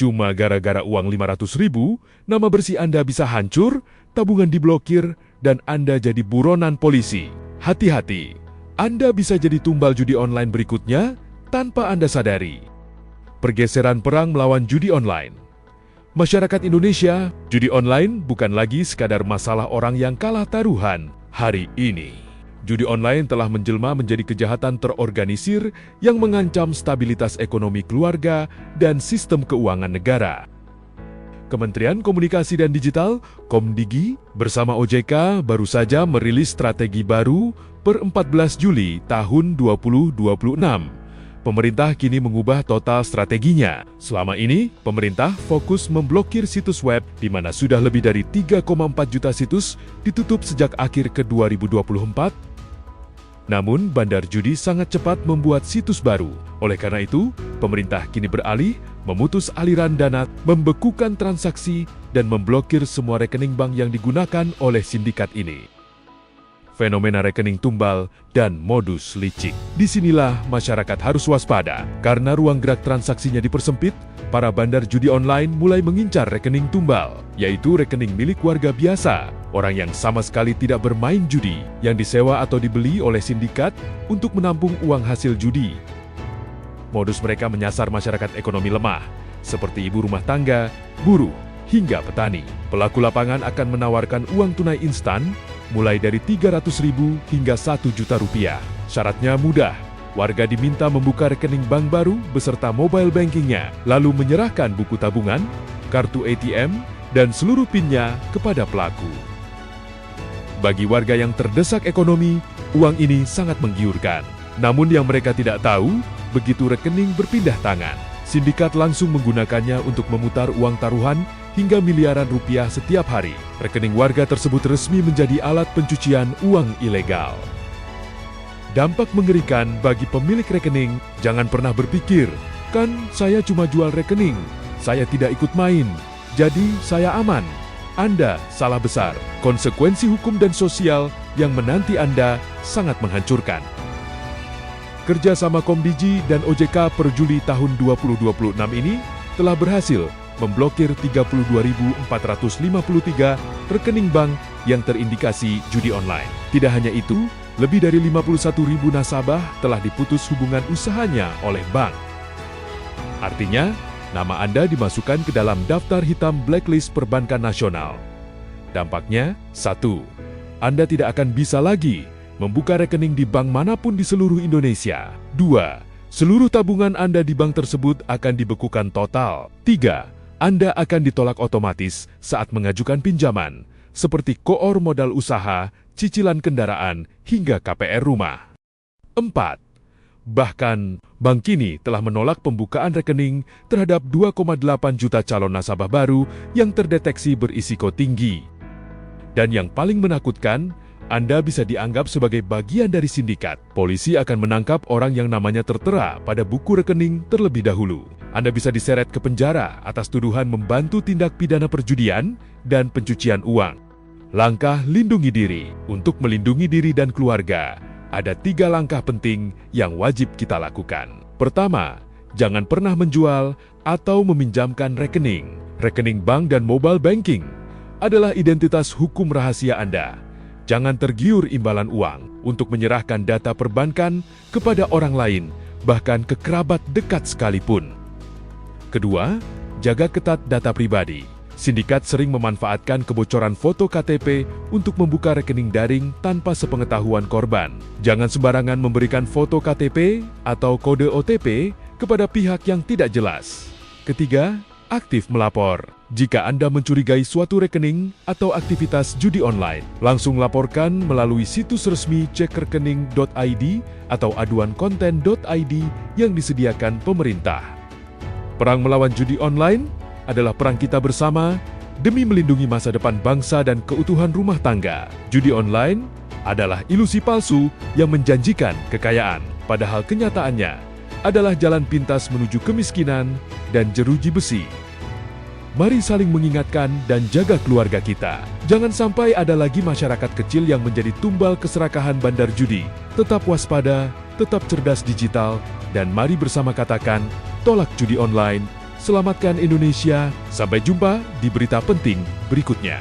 Cuma gara-gara uang 500.000, nama bersih Anda bisa hancur, tabungan diblokir, dan Anda jadi buronan polisi. Hati-hati, Anda bisa jadi tumbal judi online berikutnya tanpa Anda sadari. Pergeseran perang melawan judi online. Masyarakat Indonesia, judi online bukan lagi sekadar masalah orang yang kalah taruhan. Hari ini, judi online telah menjelma menjadi kejahatan terorganisir yang mengancam stabilitas ekonomi keluarga dan sistem keuangan negara. Kementerian Komunikasi dan Digital, Komdigi, bersama OJK baru saja merilis strategi baru per 14 Juli tahun 2026. Pemerintah kini mengubah total strateginya. Selama ini, pemerintah fokus memblokir situs web di mana sudah lebih dari 3,4 juta situs ditutup sejak akhir ke 2024. Namun, bandar judi sangat cepat membuat situs baru. Oleh karena itu, pemerintah kini beralih memutus aliran dana, membekukan transaksi, dan memblokir semua rekening bank yang digunakan oleh sindikat ini. Fenomena rekening tumbal dan modus licik. Disinilah masyarakat harus waspada. Karena ruang gerak transaksinya dipersempit, para bandar judi online mulai mengincar rekening tumbal, yaitu rekening milik warga biasa, orang yang sama sekali tidak bermain judi, yang disewa atau dibeli oleh sindikat untuk menampung uang hasil judi. Modus mereka menyasar masyarakat ekonomi lemah, seperti ibu rumah tangga, buruh, hingga petani. Pelaku lapangan akan menawarkan uang tunai instan, mulai dari 300.000 hingga 1 juta rupiah. Syaratnya mudah, warga diminta membuka rekening bank baru beserta mobile bankingnya, lalu menyerahkan buku tabungan, kartu ATM, dan seluruh PIN-nya kepada pelaku. Bagi warga yang terdesak ekonomi, uang ini sangat menggiurkan. Namun yang mereka tidak tahu, begitu rekening berpindah tangan, sindikat langsung menggunakannya untuk memutar uang taruhan hingga miliaran rupiah setiap hari. Rekening warga tersebut resmi menjadi alat pencucian uang ilegal. Dampak mengerikan bagi pemilik rekening, jangan pernah berpikir, kan saya cuma jual rekening, saya tidak ikut main, jadi saya aman. Anda salah besar. Konsekuensi hukum dan sosial yang menanti Anda sangat menghancurkan. Kerjasama Komdigi dan OJK per Juli tahun 2026 ini telah berhasil memblokir 32.453 rekening bank yang terindikasi judi online. Tidak hanya itu, lebih dari 51.000 nasabah telah diputus hubungan usahanya oleh bank. Artinya, nama Anda dimasukkan ke dalam daftar hitam blacklist perbankan nasional. Dampaknya, 1. Anda tidak akan bisa lagi membuka rekening di bank manapun di seluruh Indonesia. 2. Seluruh tabungan Anda di bank tersebut akan dibekukan total. 3. Anda akan ditolak otomatis saat mengajukan pinjaman, seperti koor modal usaha, cicilan kendaraan, hingga KPR rumah. 4. Bahkan, bank kini telah menolak pembukaan rekening terhadap 2,8 juta calon nasabah baru yang terdeteksi berisiko tinggi. Dan yang paling menakutkan, Anda bisa dianggap sebagai bagian dari sindikat. Polisi akan menangkap orang yang namanya tertera pada buku rekening terlebih dahulu. Anda bisa diseret ke penjara atas tuduhan membantu tindak pidana perjudian dan pencucian uang. Langkah lindungi diri. Untuk melindungi diri dan keluarga, ada 3 langkah penting yang wajib kita lakukan. Pertama, jangan pernah menjual atau meminjamkan rekening. Rekening bank dan mobile banking adalah identitas hukum rahasia Anda. Jangan tergiur imbalan uang untuk menyerahkan data perbankan kepada orang lain, bahkan ke kerabat dekat sekalipun. Kedua, jaga ketat data pribadi. Sindikat sering memanfaatkan kebocoran foto KTP untuk membuka rekening daring tanpa sepengetahuan korban. Jangan sembarangan memberikan foto KTP atau kode OTP kepada pihak yang tidak jelas. Ketiga, aktif melapor. Jika Anda mencurigai suatu rekening atau aktivitas judi online, langsung laporkan melalui situs resmi cekrekening.id atau aduankonten.id yang disediakan pemerintah. Perang melawan judi online adalah perang kita bersama demi melindungi masa depan bangsa dan keutuhan rumah tangga. Judi online adalah ilusi palsu yang menjanjikan kekayaan, padahal kenyataannya adalah jalan pintas menuju kemiskinan dan jeruji besi. Mari saling mengingatkan dan jaga keluarga kita. Jangan sampai ada lagi masyarakat kecil yang menjadi tumbal keserakahan bandar judi. Tetap waspada, tetap cerdas digital, dan mari bersama katakan, tolak judi online, Selamatkan Indonesia. Sampai jumpa di berita penting berikutnya.